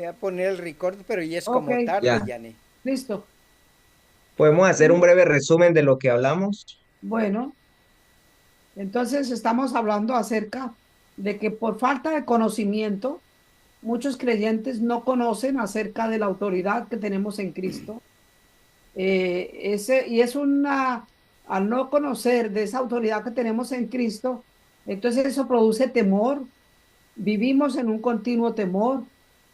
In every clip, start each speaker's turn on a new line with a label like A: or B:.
A: Voy a poner el record, pero ya es
B: Ok,
A: como tarde,
C: Ya.
A: Yane.
B: listo.
C: ¿Podemos hacer un breve resumen de lo que hablamos?
B: Bueno, entonces estamos hablando acerca de que por falta de conocimiento, muchos creyentes no conocen acerca de la autoridad que tenemos en Cristo. Y es al no conocer de esa autoridad que tenemos en Cristo, entonces eso produce temor. Vivimos en un continuo temor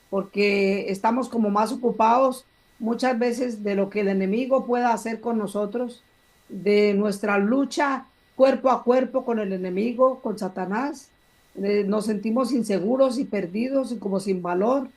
B: porque estamos como más ocupados muchas veces de lo que el enemigo pueda hacer con nosotros, de nuestra lucha cuerpo a cuerpo con el enemigo, con Satanás. Nos sentimos inseguros y perdidos y como sin valor.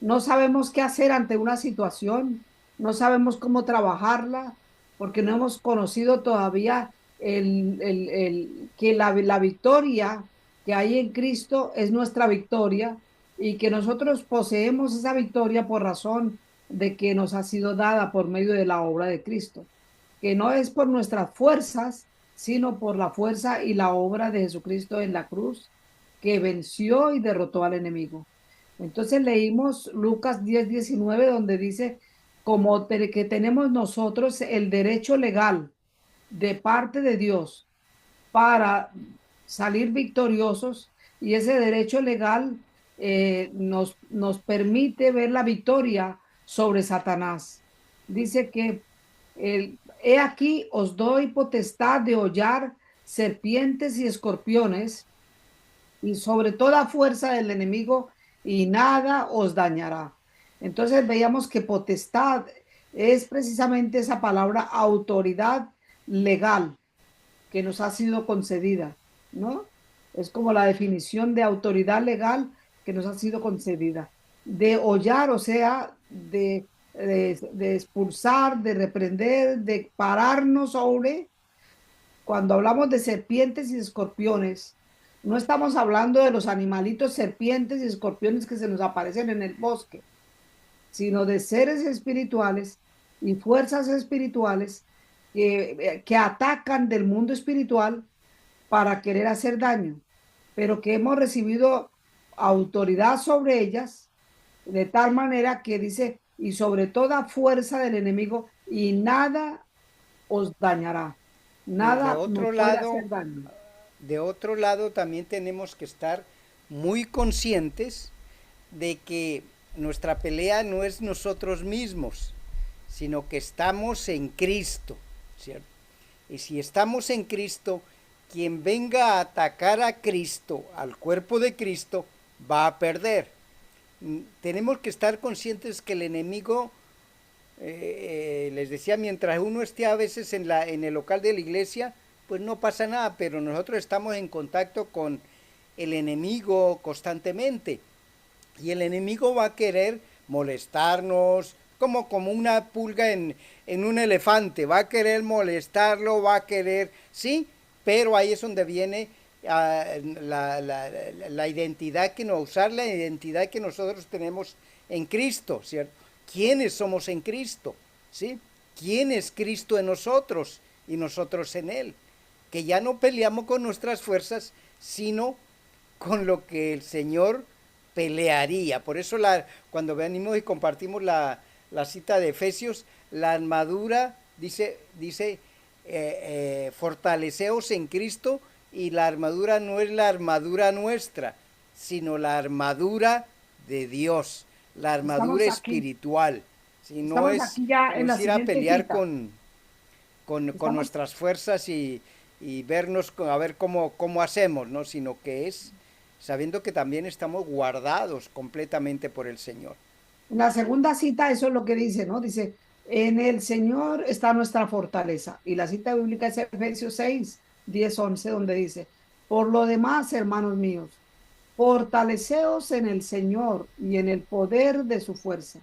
B: No sabemos qué hacer ante una situación, no sabemos cómo trabajarla, porque no hemos conocido todavía que la victoria que hay en Cristo es nuestra victoria y que nosotros poseemos esa victoria por razón de que nos ha sido dada por medio de la obra de Cristo, que no es por nuestras fuerzas, sino por la fuerza y la obra de Jesucristo en la cruz, que venció y derrotó al enemigo. Entonces leímos Lucas 10:19, donde dice, que tenemos nosotros el derecho legal de parte de Dios para salir victoriosos, y ese derecho legal nos permite ver la victoria sobre Satanás. Dice que he aquí os doy potestad de hollar serpientes y escorpiones y sobre toda fuerza del enemigo y nada os dañará. Entonces veíamos que potestad es precisamente esa palabra autoridad legal que nos ha sido concedida, ¿no? Es como la definición de autoridad legal que nos ha sido concedida. De hollar, o sea, de expulsar, de reprender, de pararnos sobre. Cuando hablamos de serpientes y escorpiones, no estamos hablando de los animalitos serpientes y escorpiones que se nos aparecen en el bosque, sino de seres espirituales y fuerzas espirituales que atacan del mundo espiritual para querer hacer daño, pero que hemos recibido autoridad sobre ellas, de tal manera que dice, y sobre toda fuerza del enemigo, y nada os dañará,
A: Y
B: nada nos puede hacer daño.
A: de otro lado también tenemos que estar muy conscientes de que nuestra pelea no es nosotros mismos, sino que estamos en Cristo, ¿cierto? Y si estamos en Cristo, quien venga a atacar a Cristo, al cuerpo de Cristo, va a perder. Tenemos que estar conscientes que el enemigo, les decía, mientras uno esté a veces en el local de la iglesia, pues no pasa nada, pero nosotros estamos en contacto con el enemigo constantemente. Y el enemigo va a querer molestarnos, como una pulga en un elefante, va a querer molestarlo, va a querer, sí, pero ahí es donde viene la identidad que nos, usar la identidad que nosotros tenemos en Cristo, ¿cierto? ¿Quiénes somos en Cristo? ¿Sí? ¿Quién es Cristo en nosotros y nosotros en Él? Que ya no peleamos con nuestras fuerzas, sino con lo que el Señor pelearía. Por eso cuando venimos y compartimos la cita de Efesios, la armadura fortaleceos en Cristo, y la armadura no es la armadura nuestra, sino la armadura de Dios, la armadura espiritual. Si no
B: Estamos
A: es,
B: aquí ya
A: no
B: en la
A: es ir a
B: siguiente
A: pelear
B: cita.
A: con
B: Estamos,
A: nuestras fuerzas y vernos a ver cómo hacemos, ¿no? Sino que es sabiendo que también estamos guardados completamente por el Señor.
B: en la segunda cita, eso es lo que dice, ¿no? Dice, en el Señor está nuestra fortaleza. Y la cita bíblica es Efesios 6:10-11, donde dice, por lo demás, hermanos míos, fortaleceos en el Señor y en el poder de su fuerza.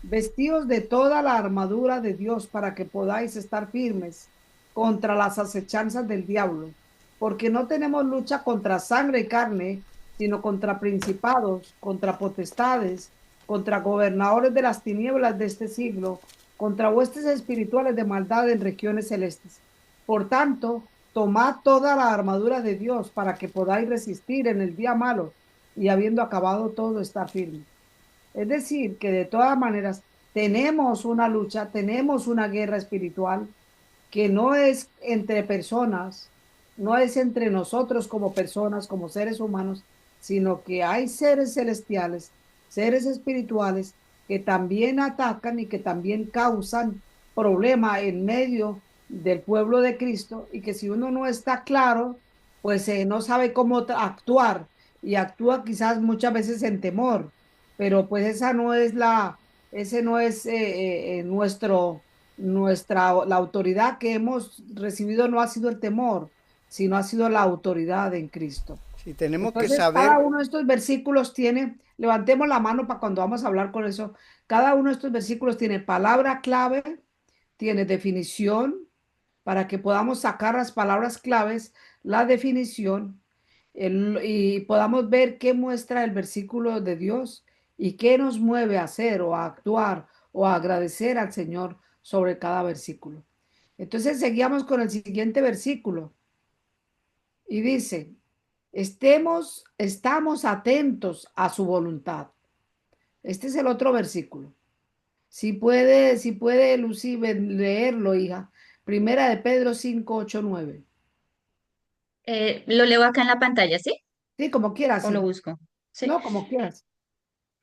B: Vestíos de toda la armadura de Dios para que podáis estar firmes contra las acechanzas del diablo, porque no tenemos lucha contra sangre y carne, sino contra principados, contra potestades, contra gobernadores de las tinieblas de este siglo, contra huestes espirituales de maldad en regiones celestes. Por tanto, tomad toda la armadura de Dios para que podáis resistir en el día malo y habiendo acabado todo, estar firme. Es decir, que de todas maneras tenemos una lucha, tenemos una guerra espiritual que no es entre personas, no es entre nosotros como personas, como seres humanos, sino que hay seres celestiales, seres espirituales que también atacan y que también causan problema en medio del pueblo de Cristo y que si uno no está claro, pues no sabe cómo actuar y actúa quizás muchas veces en temor, pero pues esa no es ese no es la autoridad que hemos recibido no ha sido el temor, sino ha sido la autoridad en Cristo.
A: Si tenemos que
B: Entonces, cada
A: saber,
B: uno de estos versículos tiene, levantemos la mano para cuando vamos a hablar con eso, cada uno de estos versículos tiene palabra clave, tiene definición, para que podamos sacar las palabras claves, la definición, y podamos ver qué muestra el versículo de Dios y qué nos mueve a hacer o a actuar o a agradecer al Señor sobre cada versículo. Entonces seguíamos con el siguiente versículo y dice, estamos atentos a su voluntad. Este es el otro versículo. Si puede, Lucy, leerlo, hija. Primera de Pedro 5, 8, 9.
D: Lo leo acá en la pantalla, ¿sí?
B: Sí, como quieras,
D: ¿O lo
B: hija.
D: busco? Sí.
B: No, como quieras.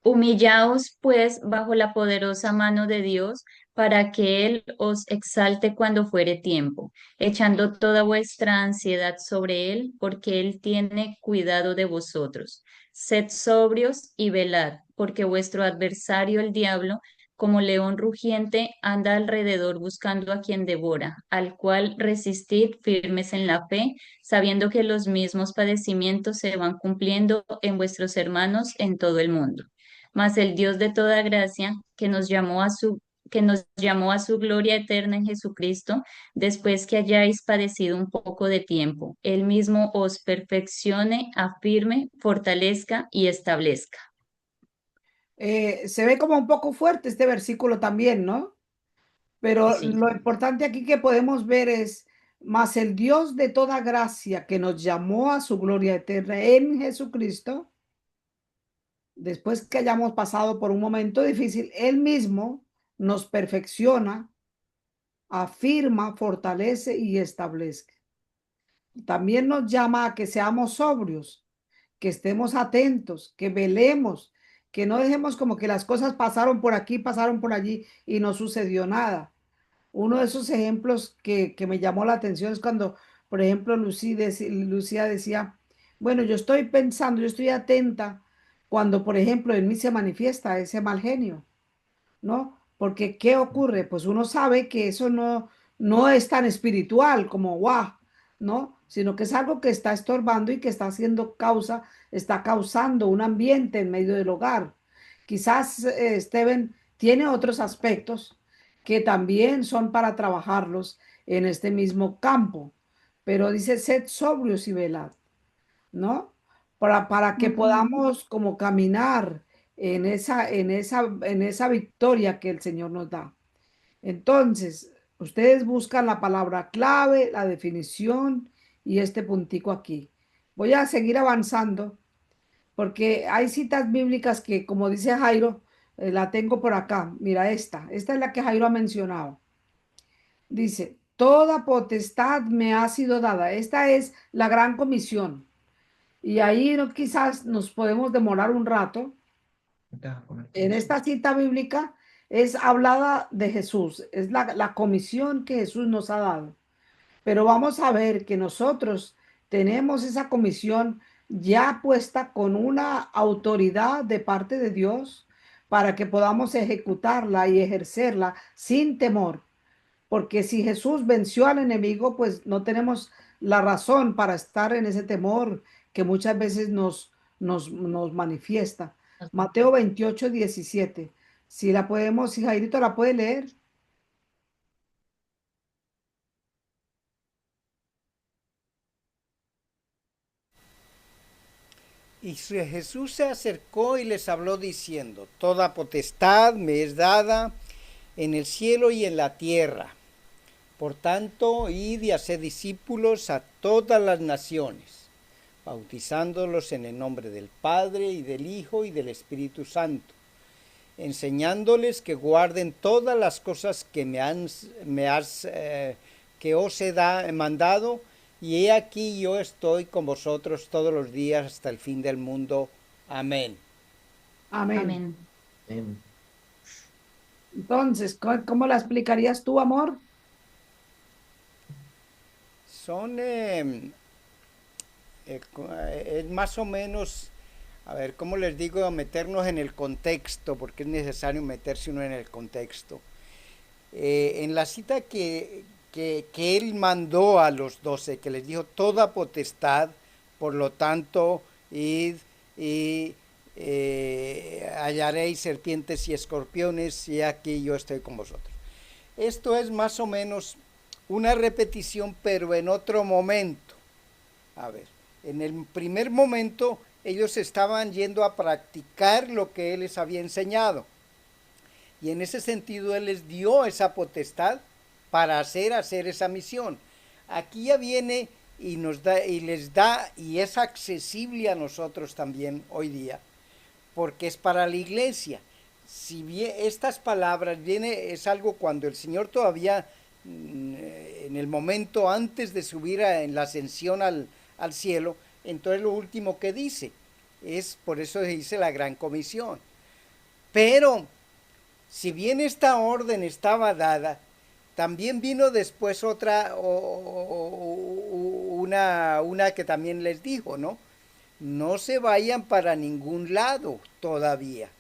D: Humillaos, pues, bajo la poderosa mano de Dios, para que Él os exalte cuando fuere tiempo, echando toda vuestra ansiedad sobre Él, porque Él tiene cuidado de vosotros. Sed sobrios y velad, porque vuestro adversario, el diablo, como león rugiente, anda alrededor buscando a quien devora, al cual resistid firmes en la fe, sabiendo que los mismos padecimientos se van cumpliendo en vuestros hermanos en todo el mundo. Mas el Dios de toda gracia, que nos llamó a su gloria eterna en Jesucristo, después que hayáis padecido un poco de tiempo, Él mismo os perfeccione, afirme, fortalezca y establezca.
B: Se ve como un poco fuerte este versículo también, ¿no? Pero
D: Sí.
B: lo importante aquí que podemos ver es, mas el Dios de toda gracia que nos llamó a su gloria eterna en Jesucristo, después que hayamos pasado por un momento difícil, Él mismo nos perfecciona, afirma, fortalece y establece. También nos llama a que seamos sobrios, que estemos atentos, que velemos, que no dejemos como que las cosas pasaron por aquí, pasaron por allí y no sucedió nada. Uno de esos ejemplos que me llamó la atención es cuando, por ejemplo, Lucía decía, bueno, yo estoy pensando, yo estoy atenta cuando, por ejemplo, en mí se manifiesta ese mal genio. ¿No? Porque ¿qué ocurre? Pues uno sabe que eso no es tan espiritual como guau, ¿no? Sino que es algo que está estorbando y que está haciendo está causando un ambiente en medio del hogar. Quizás Steven tiene otros aspectos que también son para trabajarlos en este mismo campo, pero dice, sed sobrios y velad, ¿no? Para que
D: Ujú.
B: podamos como caminar en esa victoria que el Señor nos da. Entonces, ustedes buscan la palabra clave, la definición y este puntico aquí. Voy a seguir avanzando porque hay citas bíblicas que, como dice Jairo, la tengo por acá. Mira esta es la que Jairo ha mencionado. Dice, toda potestad me ha sido dada. Esta es la gran comisión. Y ahí quizás nos podemos demorar un rato. En esta cita bíblica es hablada de Jesús, es la comisión que Jesús nos ha dado. Pero vamos a ver que nosotros tenemos esa comisión ya puesta con una autoridad de parte de Dios para que podamos ejecutarla y ejercerla sin temor. Porque si Jesús venció al enemigo, pues no tenemos la razón para estar en ese temor que muchas veces nos manifiesta. Mateo 28, 17. Si la podemos, si Jairito la puede leer.
A: y Jesús se acercó y les habló diciendo, toda potestad me es dada en el cielo y en la tierra. Por tanto, id y haced discípulos a todas las naciones, bautizándolos en el nombre del Padre y del Hijo y del Espíritu Santo, enseñándoles que guarden todas las cosas que que os he mandado, y he aquí yo estoy con vosotros todos los días hasta el fin del mundo. Amén.
B: Amén.
D: Amén.
C: Amén.
B: Entonces, ¿cómo la explicarías tú, amor?
A: Son, es más o menos, a ver, ¿cómo les digo? Meternos en el contexto, porque es necesario meterse uno en el contexto. En la cita que él mandó a los 12, que les dijo, toda potestad, por lo tanto, id y hallaréis serpientes y escorpiones, y aquí yo estoy con vosotros. Esto es más o menos una repetición, pero en otro momento. A ver, en el primer momento ellos estaban yendo a practicar lo que él les había enseñado. Y en ese sentido él les dio esa potestad para hacer esa misión. Aquí ya viene y nos da y les da, y es accesible a nosotros también hoy día, porque es para la iglesia. Si bien estas palabras es algo cuando el Señor todavía, en el momento antes de subir en la ascensión al cielo, entonces lo último que dice es, por eso se dice la gran comisión. Pero si bien esta orden estaba dada, también vino después otra, una que también les dijo, ¿no? No se vayan para ningún lado todavía,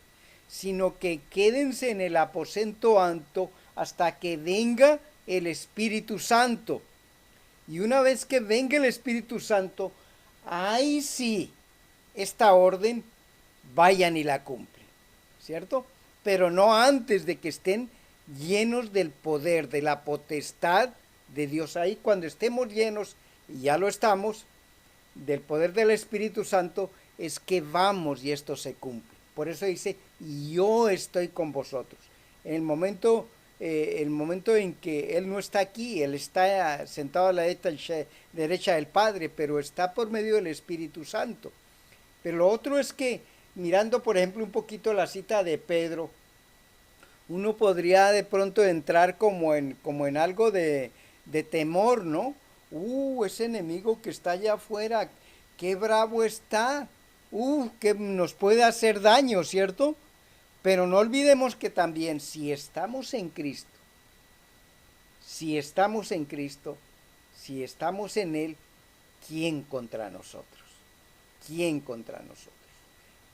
A: sino que quédense en el aposento alto hasta que venga el Espíritu Santo. Y una vez que venga el Espíritu Santo, ahí sí, esta orden, vayan y la cumplen, ¿cierto? Pero no antes de que estén llenos del poder, de la potestad de Dios. Ahí cuando estemos llenos, y ya lo estamos, del poder del Espíritu Santo, es que vamos y esto se cumple. Por eso dice, yo estoy con vosotros. En el momento en que Él no está aquí, Él está sentado a la derecha del Padre, pero está por medio del Espíritu Santo. Pero lo otro es que, mirando por ejemplo un poquito la cita de Pedro, uno podría de pronto entrar como en algo de temor, ¿no? Ese enemigo que está allá afuera, qué bravo está, que nos puede hacer daño, ¿cierto? Pero no olvidemos que también si estamos en Cristo, si estamos en Cristo, si estamos en Él, ¿quién contra nosotros? ¿Quién contra nosotros?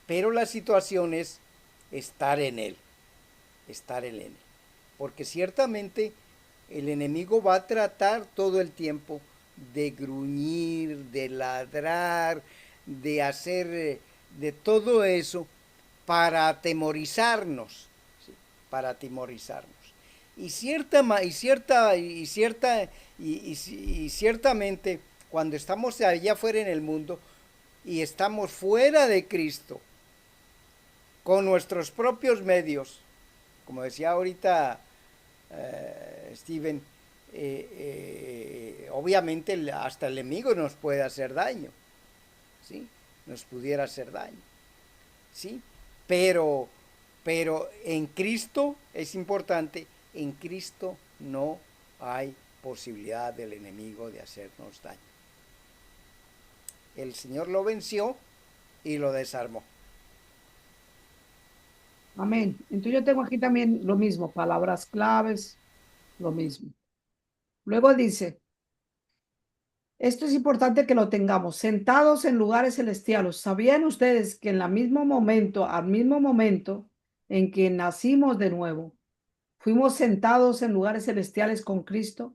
A: Pero la situación es estar en Él, estar en Él. Porque ciertamente el enemigo va a tratar todo el tiempo de gruñir, de ladrar, de hacer de todo eso para atemorizarnos, ¿sí? Para atemorizarnos. Y ciertamente cuando estamos allá afuera en el mundo y estamos fuera de Cristo, con nuestros propios medios, como decía ahorita Steven, obviamente hasta el enemigo nos puede hacer daño, ¿sí? Nos pudiera hacer daño, ¿sí? Pero en Cristo es importante, en Cristo no hay posibilidad del enemigo de hacernos daño. El Señor lo venció y lo desarmó.
B: Amén. Entonces yo tengo aquí también lo mismo, palabras claves, lo mismo. Luego dice, esto es importante que lo tengamos, sentados en lugares celestiales. ¿Sabían ustedes que al mismo momento en que nacimos de nuevo, fuimos sentados en lugares celestiales con Cristo?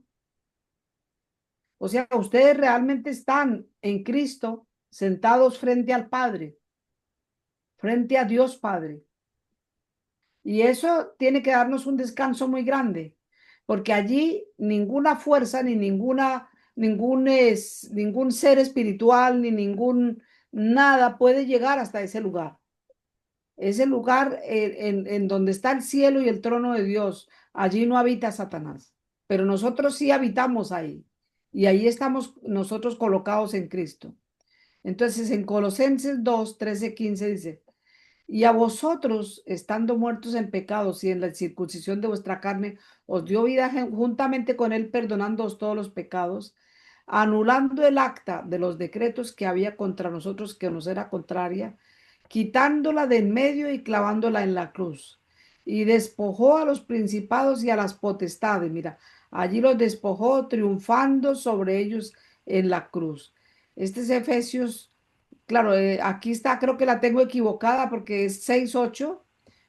B: O sea, ustedes realmente están en Cristo, sentados frente al Padre, frente a Dios Padre. Y eso tiene que darnos un descanso muy grande, porque allí ninguna fuerza, ni ningún ser espiritual, ni nada puede llegar hasta ese lugar. Ese lugar en donde está el cielo y el trono de Dios, allí no habita Satanás, pero nosotros sí habitamos ahí. Y ahí estamos nosotros colocados en Cristo. Entonces en Colosenses 2, 13, 15 dice, Y a vosotros, estando muertos en pecados y en la circuncisión de vuestra carne, os dio vida juntamente con él, perdonándoos todos los pecados, anulando el acta de los decretos que había contra nosotros, que nos era contraria, quitándola de en medio y clavándola en la cruz. Y despojó a los principados y a las potestades. Mira, allí los despojó, triunfando sobre ellos en la cruz. Este es Efesios. Claro, aquí está, creo que la tengo equivocada porque es 6:8,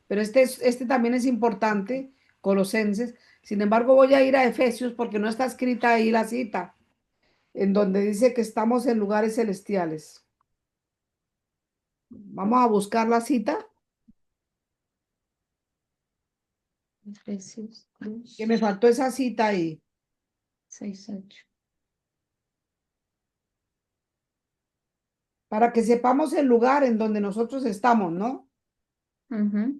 B: pero este también es importante, Colosenses. Sin embargo, voy a ir a Efesios porque no está escrita ahí la cita, en donde dice que estamos en lugares celestiales. Vamos a buscar la cita,
D: Efesios
B: que me
D: 2,
B: faltó esa cita ahí,
D: 6, 8.
B: para que sepamos el lugar en donde nosotros estamos, ¿no?
D: Ujú.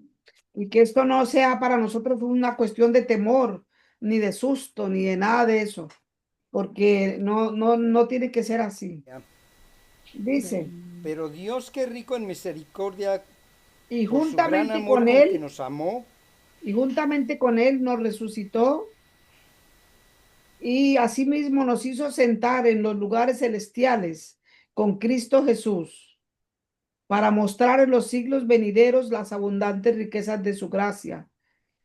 B: Y que esto no sea para nosotros una cuestión de temor, ni de susto, ni de nada de eso, porque no tiene que ser así.
A: Ya.
B: Dice,
A: Pero Dios, que rico en misericordia,
B: y
A: por su gran
B: juntamente
A: amor
B: con
A: con que
B: él,
A: nos amó,
B: y juntamente con él nos resucitó y asimismo nos hizo sentar en los lugares celestiales con Cristo Jesús, para mostrar en los siglos venideros las abundantes riquezas de su gracia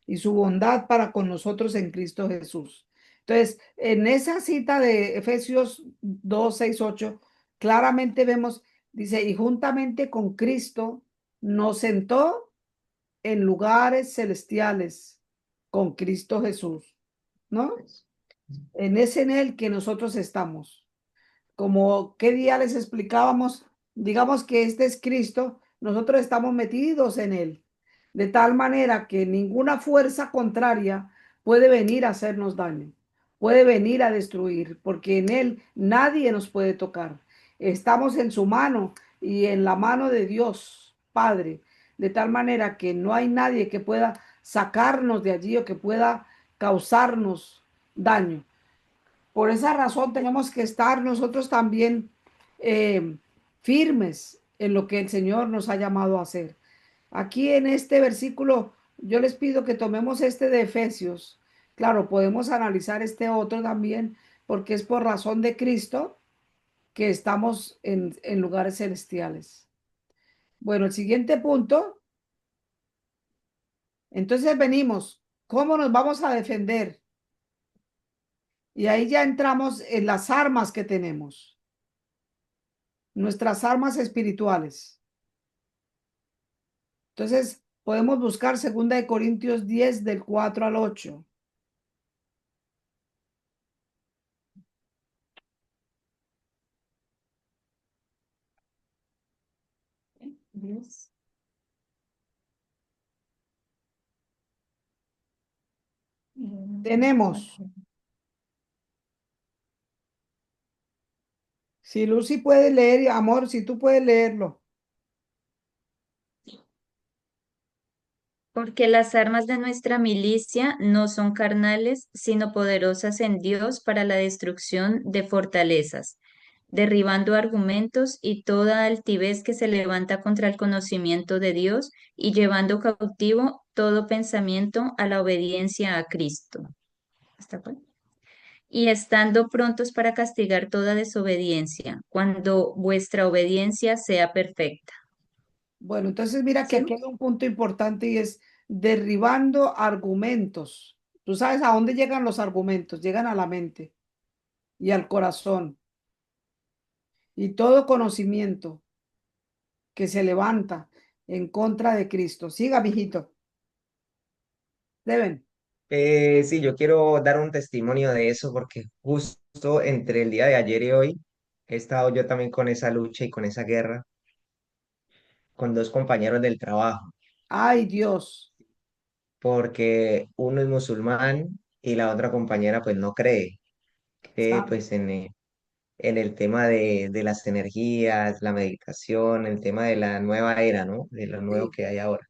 B: y su bondad para con nosotros en Cristo Jesús. Entonces, en esa cita de Efesios 2:6, 8, claramente vemos, dice, y juntamente con Cristo nos sentó en lugares celestiales con Cristo Jesús, ¿no? En el que nosotros estamos. Como qué día les explicábamos, digamos que este es Cristo, nosotros estamos metidos en él, de tal manera que ninguna fuerza contraria puede venir a hacernos daño, puede venir a destruir, porque en él nadie nos puede tocar. Estamos en su mano y en la mano de Dios Padre, de tal manera que no hay nadie que pueda sacarnos de allí o que pueda causarnos daño. Por esa razón tenemos que estar nosotros también eh, firmes en lo que el Señor nos ha llamado a hacer. Aquí en este versículo, yo les pido que tomemos este de Efesios. Claro, podemos analizar este otro también, porque es por razón de Cristo que estamos en lugares celestiales. Bueno, el siguiente punto, entonces venimos, ¿cómo nos vamos a defender? Y ahí ya entramos en las armas que tenemos, nuestras armas espirituales. Entonces, podemos buscar 2 Corintios 10 del 4 al 8.
D: Yes.
B: Tenemos, si Lucy puede leer, amor, si tú puedes leerlo.
D: Porque las armas de nuestra milicia no son carnales, sino poderosas en Dios para la destrucción de fortalezas, derribando argumentos y toda altivez que se levanta contra el conocimiento de Dios y llevando cautivo todo pensamiento a la obediencia a Cristo. ¿Hasta cuál? Y estando prontos para castigar toda desobediencia, cuando vuestra obediencia sea perfecta.
B: Bueno, entonces mira que
D: ¿Sí?
B: aquí hay un punto importante y es derribando argumentos. Tú sabes a dónde llegan los argumentos, llegan a la mente y al corazón y todo conocimiento que se levanta en contra de Cristo. Siga, mijito. Deben.
C: Sí, yo quiero dar un testimonio de eso porque justo entre el día de ayer y hoy he estado yo también con esa lucha y con esa guerra con dos compañeros del trabajo,
B: Ay, Dios.
C: porque uno es musulmán y la otra compañera pues no cree, cree
B: Santo.
C: pues en el tema de las energías, la meditación, el tema de la nueva era, ¿no? De lo nuevo
B: Sí.
C: que hay ahora.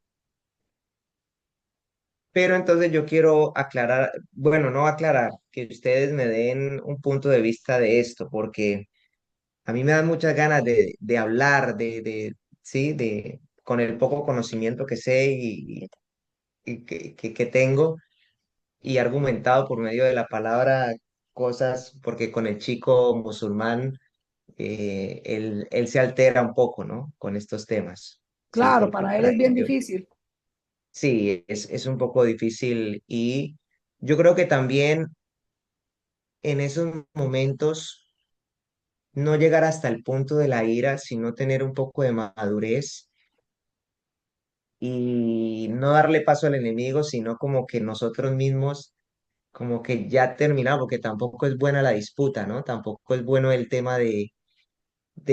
C: Pero entonces yo quiero aclarar, bueno, no aclarar, que ustedes me den un punto de vista de esto, porque a mí me dan muchas ganas de hablar, sí, con el poco conocimiento que sé y que tengo, y he argumentado por medio de la palabra cosas, porque con el chico musulmán, él se altera un poco, ¿no? Con estos temas, ¿sí?
B: Claro,
C: Porque
B: para él
C: para
B: es bien
C: ellos,
B: difícil.
C: sí, es un poco difícil y yo creo que también en esos momentos no llegar hasta el punto de la ira, sino tener un poco de madurez y no darle paso al enemigo, sino como que nosotros mismos, como que ya terminamos, porque tampoco es buena la disputa, ¿no? Tampoco es bueno el tema de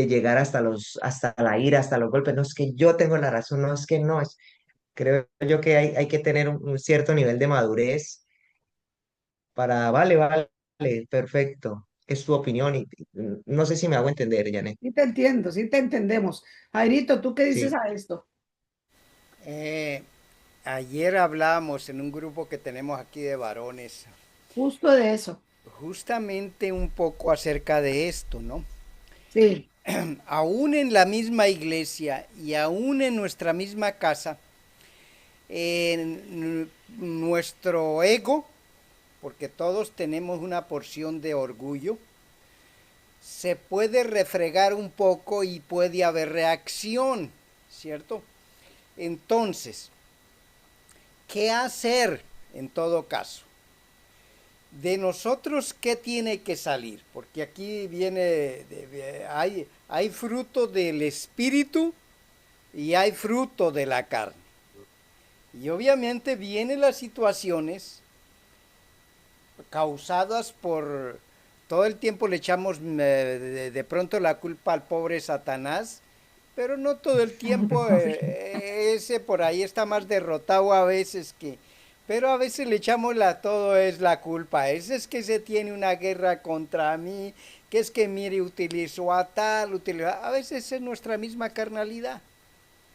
C: llegar hasta la ira, hasta los golpes. No es que yo tengo la razón, no es que no, creo yo que hay que tener un cierto nivel de madurez para, vale, perfecto, es tu opinión y no sé si me hago entender, Janet.
B: Sí te entiendo, sí te entendemos. Jairito, ¿tú qué dices
C: Sí,
B: a esto?
A: Eh, Ayer hablábamos en un grupo que tenemos aquí de varones,
B: Justo de eso.
A: justamente un poco acerca de esto, ¿no?
B: Sí,
A: Aún en la misma iglesia y aún en nuestra misma casa, nuestro ego, porque todos tenemos una porción de orgullo, se puede refregar un poco y puede haber reacción, ¿cierto? Entonces, ¿qué hacer en todo caso? De nosotros, ¿qué tiene que salir? Porque aquí hay fruto del espíritu y hay fruto de la carne. Y obviamente vienen las situaciones causadas por... Todo el tiempo le echamos de pronto la culpa al pobre Satanás, pero no todo el tiempo. Ese por ahí está más derrotado a veces que... Pero a veces le echamos todo es la culpa. Ese es que se tiene una guerra contra mí, que es que mire, utilizó a tal, a veces es nuestra misma carnalidad,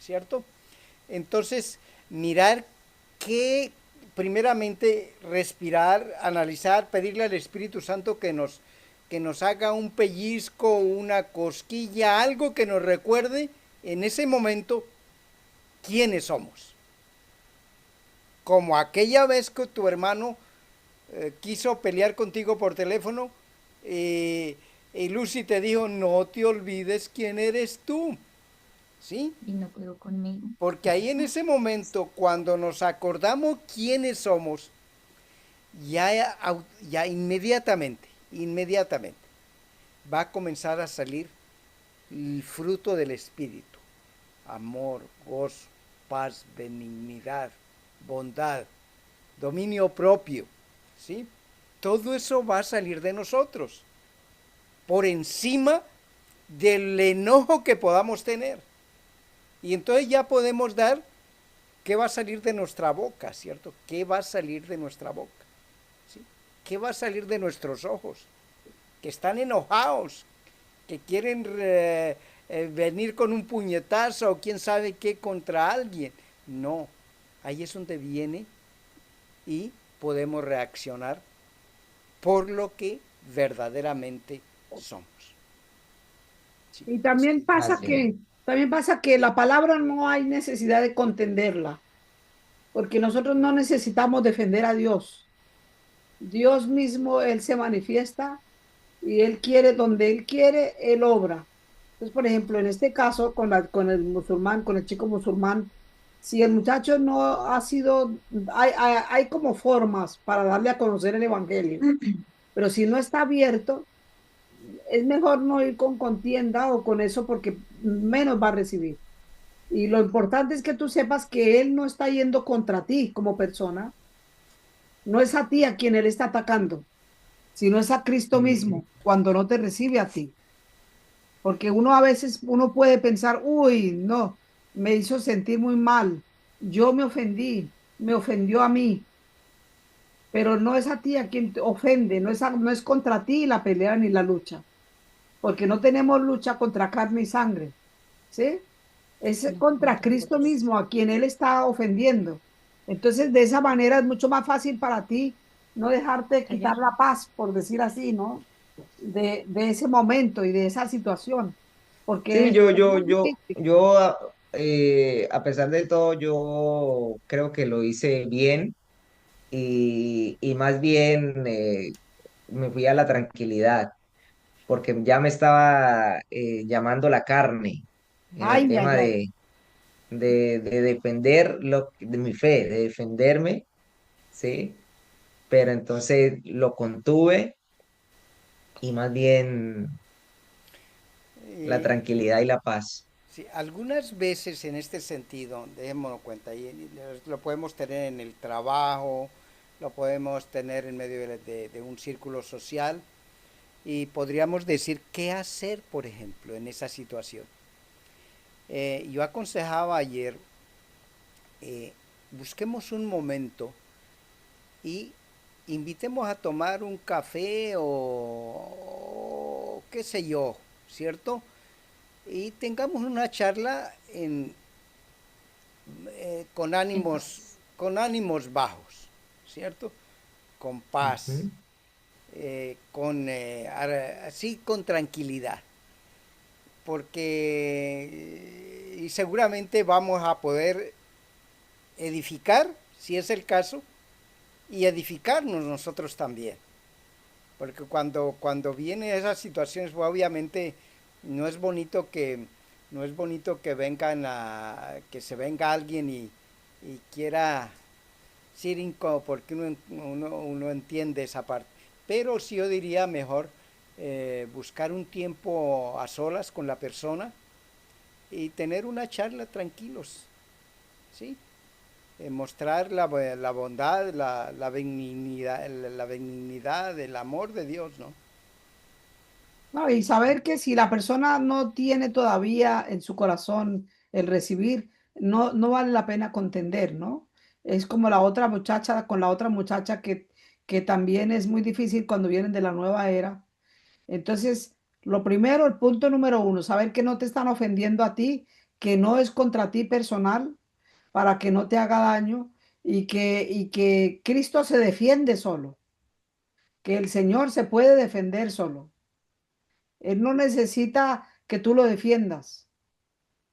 A: ¿cierto? Entonces, mirar que primeramente respirar, analizar, pedirle al Espíritu Santo que nos haga un pellizco, una cosquilla, algo que nos recuerde en ese momento quiénes somos. Como aquella vez que tu hermano quiso pelear contigo por teléfono y Lucy te dijo, no te olvides quién eres tú, ¿sí?
D: Y no puedo conmigo.
A: Porque ahí en ese momento, cuando nos acordamos quiénes somos, ya, ya inmediatamente, va a comenzar a salir el fruto del Espíritu. Amor, gozo, paz, benignidad, bondad, dominio propio, ¿sí? Todo eso va a salir de nosotros, por encima del enojo que podamos tener. Y entonces ya podemos dar qué va a salir de nuestra boca, ¿cierto? ¿Qué va a salir de nuestra boca? ¿Sí? ¿Qué va a salir de nuestros ojos? Que están enojados, que quieren venir con un puñetazo o quién sabe qué contra alguien. No, ahí es donde viene y podemos reaccionar por lo que verdaderamente somos. Sí.
B: y
C: así es.
B: también pasa que la palabra no hay necesidad de contenderla, porque nosotros no necesitamos defender a Dios. Dios mismo, Él se manifiesta y Él quiere, donde Él quiere, Él obra. Entonces, por ejemplo, en este caso, con el musulmán, con el chico musulmán, si el muchacho no ha sido, hay como formas para darle a conocer el evangelio, pero si no está abierto, es mejor no ir con contienda o con eso porque menos va a recibir. Y lo importante es que tú sepas que él no está yendo contra ti como persona, no es a ti a quien él está atacando, sino es a Cristo
C: Ujú.
B: mismo cuando no te recibe a ti. Porque uno a veces, uno puede pensar, uy, no, me hizo sentir muy mal, yo me ofendí, me ofendió a mí, pero no es a ti a quien te ofende, no es contra ti la pelea ni la lucha, porque no tenemos lucha contra carne y sangre, ¿sí? Es
D: Sí,
B: contra
D: contra
B: Cristo
D: vos.
B: mismo a quien Él está ofendiendo. Entonces, de esa manera es mucho más fácil para ti no dejarte
D: Callar.
B: quitar la paz, por decir así, ¿no? De ese momento y de esa situación, porque
C: Sí,
B: es muy difícil.
C: a pesar de todo, yo creo que lo hice bien y más bien me fui a la tranquilidad, porque ya me estaba llamando la carne en el
B: Ay, ay,
C: tema
B: ay.
C: de defender de mi fe, de defenderme, ¿sí? Pero entonces lo contuve y más bien la
A: Eh,
C: tranquilidad y la paz.
A: sí, algunas veces en este sentido, démonos cuenta, y lo podemos tener en el trabajo, lo podemos tener en medio de un círculo social y podríamos decir qué hacer, por ejemplo, en esa situación. Yo aconsejaba ayer, eh, busquemos un momento y invitemos a tomar un café o qué sé yo, ¿cierto? Y tengamos una charla
D: En paz.
A: con ánimos bajos, ¿cierto? Con paz,
C: Ujú.
A: así con tranquilidad, porque y seguramente vamos a poder edificar, si es el caso, y edificarnos nosotros también. Porque cuando vienen esas situaciones, pues, obviamente no es bonito que no es bonito que que se venga alguien y quiera ser incómodo, porque uno entiende esa parte. Pero sí yo diría mejor buscar un tiempo a solas con la persona y tener una charla tranquilos, ¿sí? Mostrar la bondad, la benignidad, el amor de Dios, ¿no?
B: No, y saber que si la persona no tiene todavía en su corazón el recibir, no vale la pena contender, ¿no? Es como la otra muchacha, con la otra muchacha que también es muy difícil cuando vienen de la nueva era. Entonces, lo primero, el punto número uno, saber que no te están ofendiendo a ti, que no es contra ti personal, para que no te haga daño y que Cristo se defiende solo, que el Señor se puede defender solo. Él no necesita que tú lo defiendas,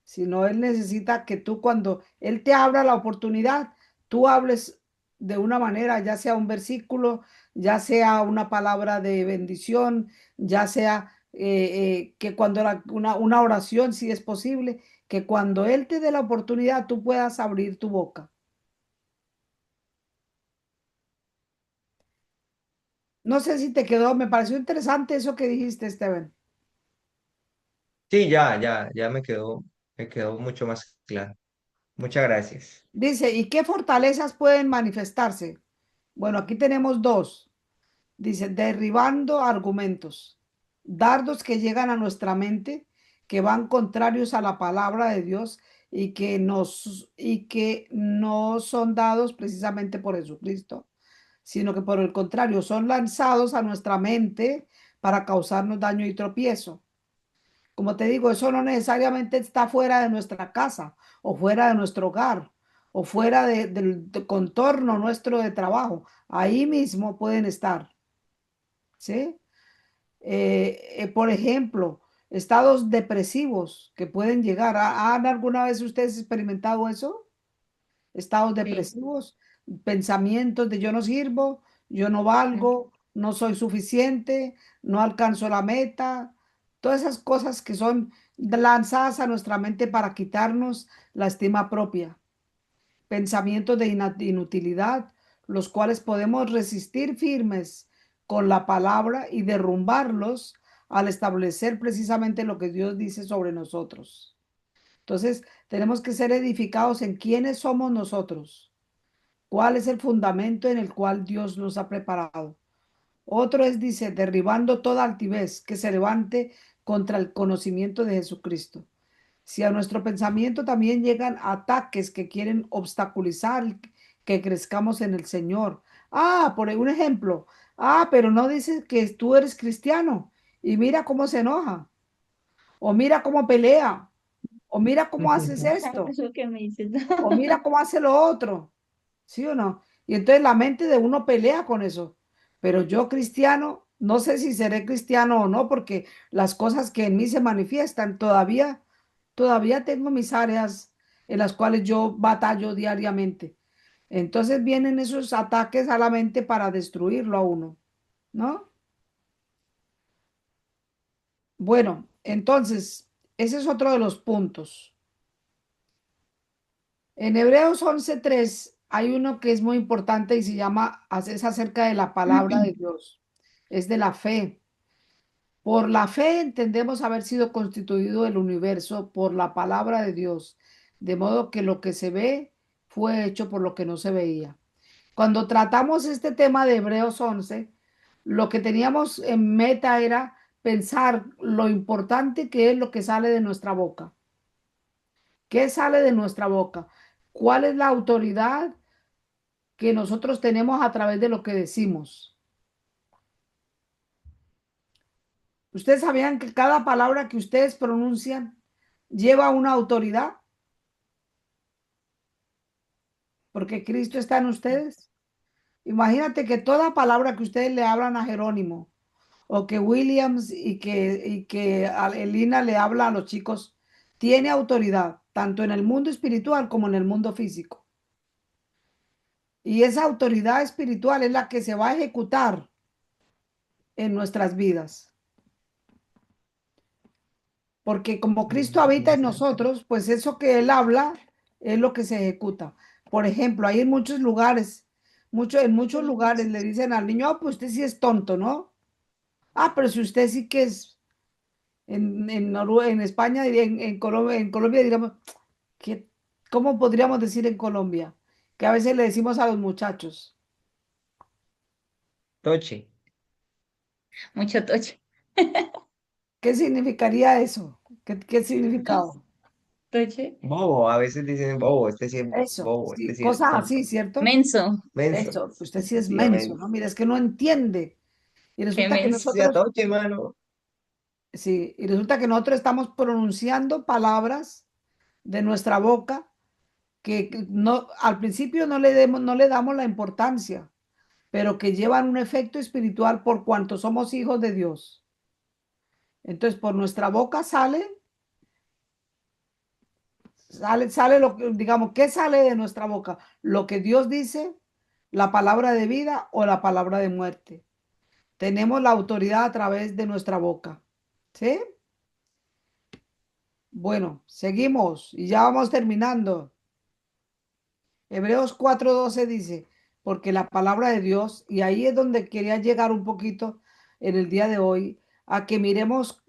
B: sino Él necesita que tú cuando Él te abra la oportunidad, tú hables de una manera, ya sea un versículo, ya sea una palabra de bendición, ya sea que cuando una oración, si es posible, que cuando Él te dé la oportunidad, tú puedas abrir tu boca. No sé si te quedó, me pareció interesante eso que dijiste, Steven.
C: Sí, ya me quedó mucho más claro. Muchas gracias.
B: Dice, ¿y qué fortalezas pueden manifestarse? Bueno, aquí tenemos dos. Dice, derribando argumentos, dardos que llegan a nuestra mente, que van contrarios a la palabra de Dios y que no son dados precisamente por Jesucristo, sino que por el contrario son lanzados a nuestra mente para causarnos daño y tropiezo. Como te digo, eso no necesariamente está fuera de nuestra casa o fuera de nuestro hogar o fuera del contorno nuestro de trabajo. Ahí mismo pueden estar, ¿sí? Por ejemplo, estados depresivos que pueden llegar. ¿Han alguna vez ustedes experimentado eso? Estados
D: Sí.
B: depresivos, pensamientos de yo no sirvo, yo no valgo, no soy suficiente, no alcanzo la meta, todas esas cosas que son lanzadas a nuestra mente para quitarnos la estima propia, pensamientos de inutilidad, los cuales podemos resistir firmes con la palabra y derrumbarlos al establecer precisamente lo que Dios dice sobre nosotros. Entonces, tenemos que ser edificados en quiénes somos nosotros. ¿Cuál es el fundamento en el cual Dios nos ha preparado? Otro es, dice, derribando toda altivez que se levante contra el conocimiento de Jesucristo. Si a nuestro pensamiento también llegan ataques que quieren obstaculizar que crezcamos en el Señor. Por un ejemplo, pero no dices que tú eres cristiano y mira cómo se enoja, o mira cómo pelea, o mira cómo haces
D: Exacto,
B: esto,
D: es lo que me dices.
B: o mira cómo hace lo otro. ¿Sí o no? Y entonces la mente de uno pelea con eso. Pero yo cristiano, no sé si seré cristiano o no, porque las cosas que en mí se manifiestan todavía, Todavía tengo mis áreas en las cuales yo batallo diariamente. Entonces vienen esos ataques a la mente para destruirlo a uno, ¿no? Bueno, entonces, ese es otro de los puntos. En Hebreos 11:3 hay uno que es muy importante y se llama, es acerca de la palabra de Dios, es de la fe. Por la fe entendemos haber sido constituido el universo por la palabra de Dios, de modo que lo que se ve fue hecho por lo que no se veía. Cuando tratamos este tema de Hebreos 11, lo que teníamos en meta era pensar lo importante que es lo que sale de nuestra boca. ¿Qué sale de nuestra boca? ¿Cuál es la autoridad que nosotros tenemos a través de lo que decimos? ¿Ustedes sabían que cada palabra que ustedes pronuncian lleva una autoridad? Porque Cristo está en ustedes. Imagínate que toda palabra que ustedes le hablan a Jerónimo, o que Williams y que Elina le habla a los chicos, tiene autoridad, tanto en el mundo espiritual como en el mundo físico. Y esa autoridad espiritual es la que se va a ejecutar en nuestras vidas. Porque como Cristo habita en nosotros, pues eso que Él habla es lo que se ejecuta. Por ejemplo, hay en muchos lugares, en muchos lugares le dicen al niño, "Ah, pues usted sí es tonto, ¿no? Ah, pero si usted sí que es, en España, en Colombia diríamos, que, ¿cómo podríamos decir en Colombia? Que a veces le decimos a los muchachos.
C: Toche.
D: Mucho toche.
B: ¿Qué significaría eso? ¿Qué significado?
D: Toche.
C: Bobo, a veces dicen bobo, este sí es
B: Eso,
C: bobo, este
B: sí,
C: sí es
B: cosas así,
C: tonto.
B: ¿cierto?
D: Menso.
C: Menso.
B: Eso, usted sí es
C: Sí, a
B: menso, ¿no?
C: menso.
B: Mira, es que no entiende. Y
D: Qué
B: resulta que
D: menso.
C: Sí, a
B: nosotros,
C: toche, mano.
B: sí, y resulta que nosotros estamos pronunciando palabras de nuestra boca que no, al principio no le damos la importancia, pero que llevan un efecto espiritual por cuanto somos hijos de Dios. Entonces, por nuestra boca sale lo que, digamos, ¿qué sale de nuestra boca? Lo que Dios dice, la palabra de vida o la palabra de muerte. Tenemos la autoridad a través de nuestra boca. ¿Sí? Bueno, seguimos y ya vamos terminando. Hebreos 4:12 dice, porque la palabra de Dios, y ahí es donde quería llegar un poquito en el día de hoy, a que miremos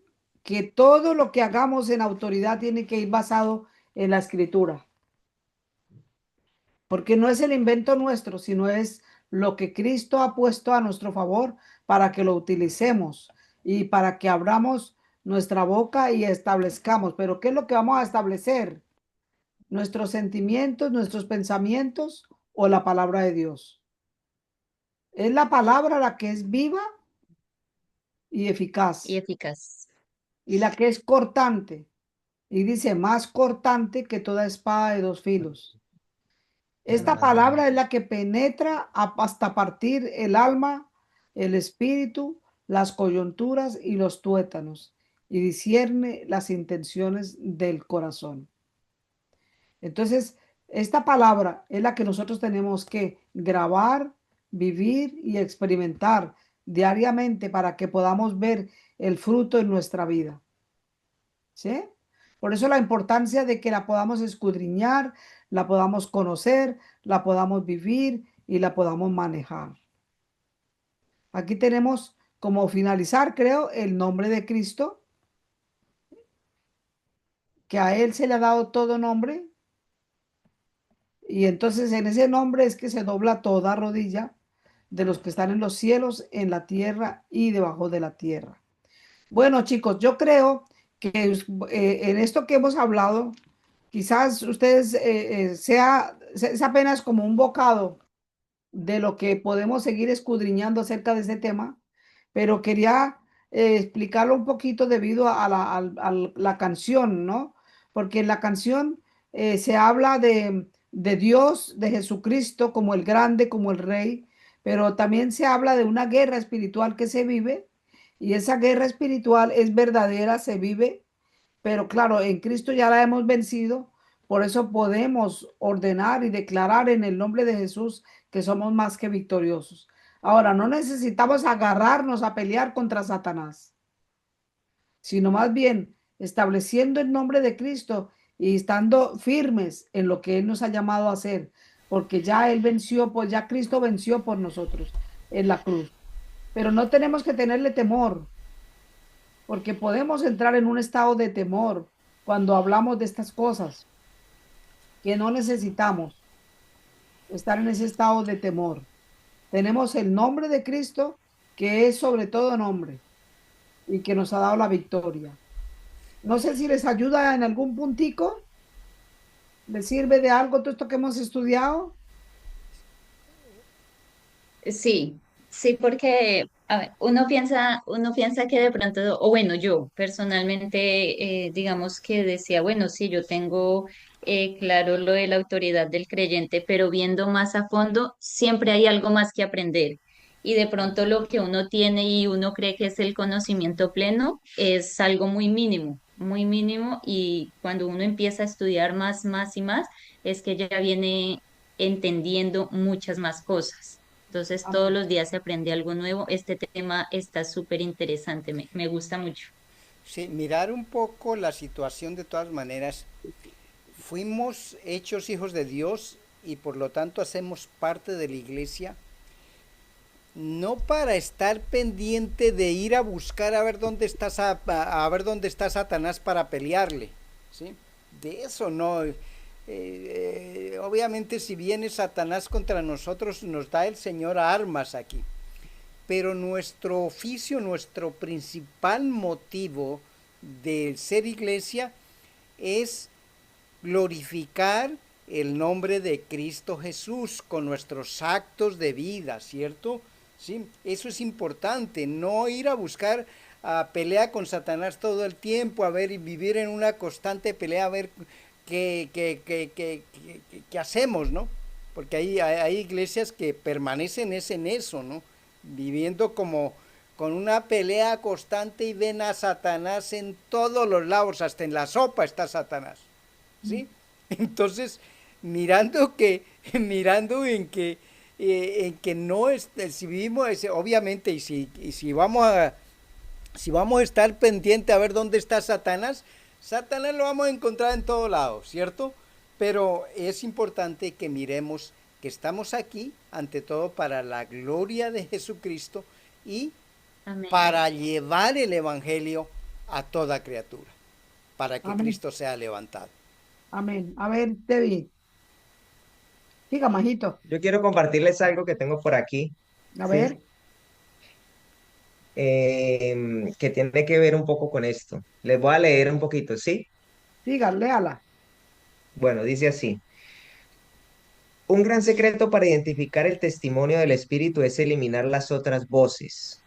B: que todo lo que hagamos en autoridad tiene que ir basado en la escritura, porque no es el invento nuestro, sino es lo que Cristo ha puesto a nuestro favor para que lo utilicemos y para que abramos nuestra boca y establezcamos. Pero ¿qué es lo que vamos a establecer? ¿Nuestros sentimientos, nuestros pensamientos o la palabra de Dios? Es la palabra la que es viva y
D: Y
B: eficaz
D: eficaz.
B: y la que es cortante. Y dice, más cortante que toda espada de dos filos. Esta palabra es la que penetra hasta partir el alma, el espíritu, las coyunturas y los tuétanos y discierne las intenciones del corazón. Entonces, esta palabra es la que nosotros tenemos que grabar, vivir y experimentar diariamente para que podamos ver el fruto en nuestra vida. ¿Sí? Por eso la importancia de que la podamos escudriñar, la podamos conocer, la podamos vivir y la podamos manejar. Aquí tenemos como finalizar, creo, el nombre de Cristo, que a Él se le ha dado todo nombre. Y entonces en ese nombre es que se dobla toda rodilla de los que están en los cielos, en la tierra y debajo de la tierra. Bueno, chicos, yo creo que en esto que hemos hablado, quizás ustedes es apenas como un bocado de lo que podemos seguir escudriñando acerca de ese tema, pero quería explicarlo un poquito debido a la canción, ¿no? Porque en la canción se habla de Dios, de Jesucristo como el grande, como el rey, pero también se habla de una guerra espiritual que se vive y esa guerra espiritual es verdadera, se vive pero claro, en Cristo ya la hemos vencido, por eso podemos ordenar y declarar en el nombre de Jesús que somos más que victoriosos. Ahora, no necesitamos agarrarnos a pelear contra Satanás, sino más bien estableciendo el nombre de Cristo y estando firmes en lo que Él nos ha llamado a hacer, porque ya Él venció, pues ya Cristo venció por nosotros en la cruz. Pero no tenemos que tenerle temor, porque podemos entrar en un estado de temor cuando hablamos de estas cosas, que no necesitamos estar en ese estado de temor. Tenemos el nombre de Cristo, que es sobre todo nombre y que nos ha dado la victoria. No sé si les ayuda en algún puntico, les sirve de algo todo esto que hemos estudiado.
D: Sí, sí, porque a ver, uno piensa que de pronto, o bueno, yo personalmente, digamos que decía, bueno, sí, yo tengo claro lo de la autoridad del creyente, pero viendo más a fondo, siempre hay algo más que aprender. Y de pronto lo que uno tiene y uno cree que es el conocimiento pleno es algo muy mínimo, y cuando uno empieza a estudiar más, más y más, es que ya viene entendiendo muchas más cosas. Entonces, todos
B: Amén.
D: los días se aprende algo nuevo. Este tema está súper interesante, me gusta mucho.
A: Sí, mirar un poco la situación de todas maneras. Fuimos hechos hijos de Dios y por lo tanto hacemos parte de la iglesia, no para estar pendiente de ir a buscar a ver dónde está, a ver dónde está Satanás para pelearle, ¿sí? De eso no. Obviamente si viene Satanás contra nosotros, nos da el Señor armas aquí. Pero nuestro oficio, nuestro principal motivo de ser iglesia es glorificar el nombre de Cristo Jesús con nuestros actos de vida, ¿cierto? Sí, eso es importante, no ir a buscar a pelea con Satanás todo el tiempo, a ver, y vivir en una constante pelea, a ver qué hacemos, ¿no? Porque hay iglesias que permanecen en eso, ¿no? Viviendo como con una pelea constante y ven a Satanás en todos los lados, hasta en la sopa está Satanás. ¿Sí? Entonces, mirando en que no es, si vivimos, obviamente, si vamos a estar pendiente a ver dónde está Satanás, Satanás lo vamos a encontrar en todo lado, ¿cierto? Pero es importante que miremos que estamos aquí, ante todo, para la gloria de Jesucristo y
D: Amén.
A: para llevar el Evangelio a toda criatura, para que
B: Amén.
A: Cristo sea levantado.
B: Amén. A ver, David, diga, majito.
C: Yo quiero compartirles algo que tengo por aquí,
B: A ver,
C: ¿sí? Que tiene que ver un poco con esto. Les voy a leer un poquito, ¿sí?
B: diga, léala.
C: Bueno, dice así. Un gran secreto para identificar el testimonio del Espíritu es eliminar las otras voces.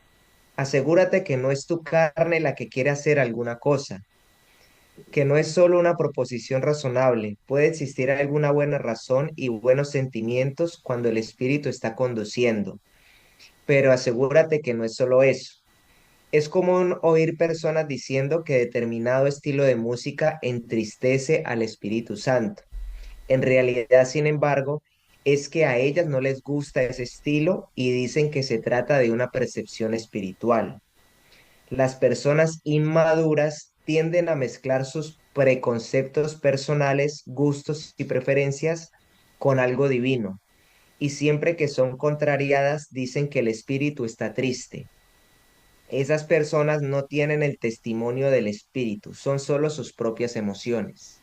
C: Asegúrate que no es tu carne la que quiere hacer alguna cosa, que no es solo una proposición razonable. Puede existir alguna buena razón y buenos sentimientos cuando el Espíritu está conduciendo, pero asegúrate que no es solo eso. Es común oír personas diciendo que determinado estilo de música entristece al Espíritu Santo. En realidad, sin embargo, es que a ellas no les gusta ese estilo y dicen que se trata de una percepción espiritual. Las personas inmaduras tienden a mezclar sus preconceptos personales, gustos y preferencias con algo divino, y siempre que son contrariadas dicen que el espíritu está triste. Esas personas no tienen el testimonio del espíritu, son solo sus propias emociones.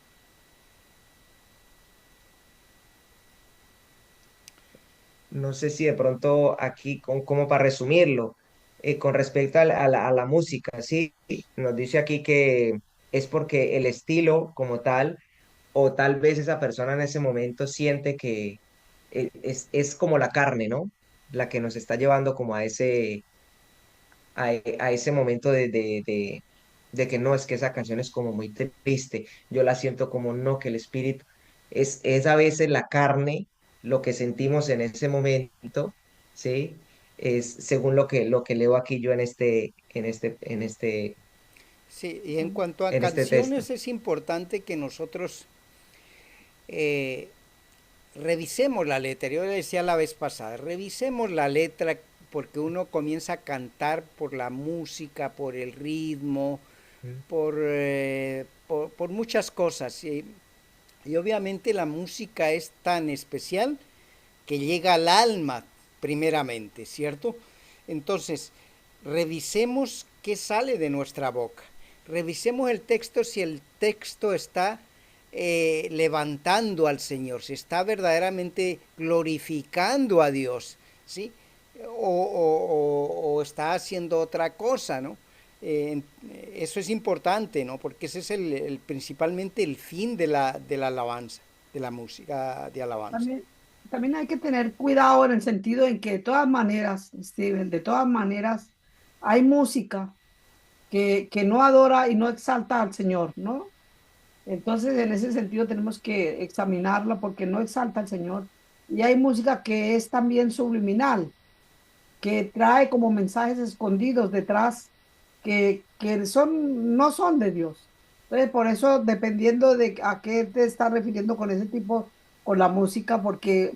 C: No sé si de pronto aquí, como para resumirlo, con respecto a la música, sí, nos dice aquí que es porque el estilo como tal, o tal vez esa persona en ese momento siente que es como la carne, ¿no? La que nos está llevando como a ese momento de que no, es que esa canción es como muy triste, yo la siento como no, que el espíritu es a veces la carne, lo que sentimos en ese momento, ¿sí? Es según lo que leo aquí yo en este
A: Sí, y en cuanto a
C: en este texto.
A: canciones es importante que nosotros eh, revisemos la letra. Yo le decía la vez pasada, revisemos la letra porque uno comienza a cantar por la música, por el ritmo,
C: Mm.
A: por muchas cosas. Y obviamente la música es tan especial que llega al alma primeramente, ¿cierto? Entonces, revisemos qué sale de nuestra boca. Revisemos el texto si el texto está levantando al Señor, si está verdaderamente glorificando a Dios, ¿sí? O está haciendo otra cosa, ¿no? Eh, Eso es importante, ¿no? Porque ese es principalmente el fin de la alabanza, de la música de alabanza.
B: También, también hay que tener cuidado en el sentido en que de todas maneras, Steven, de todas maneras, hay música que no adora y no exalta al Señor, ¿no? Entonces, en ese sentido tenemos que examinarla porque no exalta al Señor. Y hay música que es también subliminal, que trae como mensajes escondidos detrás que son, no son de Dios. Entonces, por eso, dependiendo de a qué te estás refiriendo con ese tipo, con la música, porque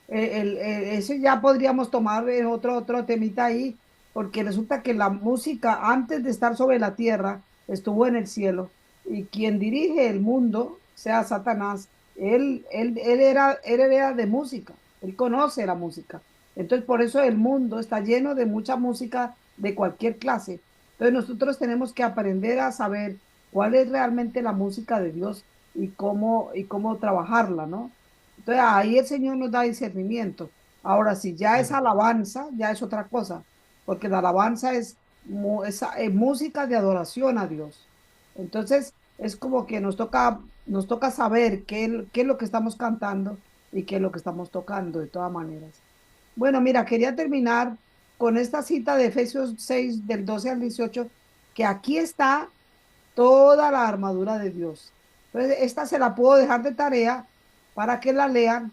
B: ese ya podríamos tomar otro temita ahí, porque resulta que la música antes de estar sobre la tierra estuvo en el cielo y quien dirige el mundo, sea Satanás, él era de música, él conoce la música. Entonces, por eso el mundo está lleno de mucha música de cualquier clase. Entonces, nosotros tenemos que aprender a saber cuál es realmente la música de Dios y cómo trabajarla, ¿no? Entonces, ahí el Señor nos da discernimiento. Ahora, si ya es
C: Mm.
B: alabanza, ya es otra cosa, porque la alabanza es música de adoración a Dios. Entonces, es como que nos toca saber qué es lo que estamos cantando y qué es lo que estamos tocando, de todas maneras. Bueno, mira, quería terminar con esta cita de Efesios 6 del 12 al 18, que aquí está toda la armadura de Dios. Entonces, esta se la puedo dejar de tarea para que la lean,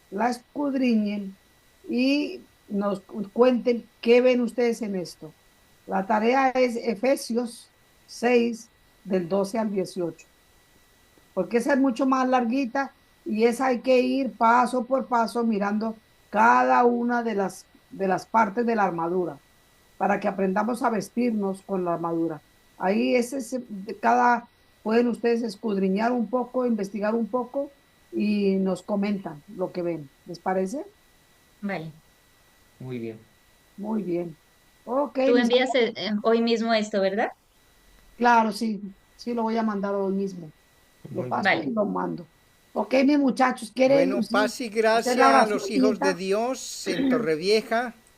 B: la escudriñen y nos cuenten qué ven ustedes en esto. La tarea es Efesios 6 del 12 al 18, porque esa es mucho más larguita y esa hay que ir paso por paso mirando cada una de las partes de la armadura para que aprendamos a vestirnos con la armadura. Ahí pueden ustedes escudriñar un poco, investigar un poco y nos comentan lo que ven. ¿Les parece?
D: Vale.
C: Muy bien.
B: Muy bien. Ok,
D: Tú
B: mis
D: envías
B: amores,
D: hoy mismo esto, ¿verdad?
B: claro, sí, sí lo voy a mandar hoy mismo. Lo
C: Muy bien.
B: paso y
D: Vale.
B: lo mando. Ok, mis muchachos, ¿quieren
A: Bueno,
B: sí,
A: paz y
B: hacer la
A: gracia a los hijos de
B: oracióncita?
A: Dios en Torrevieja.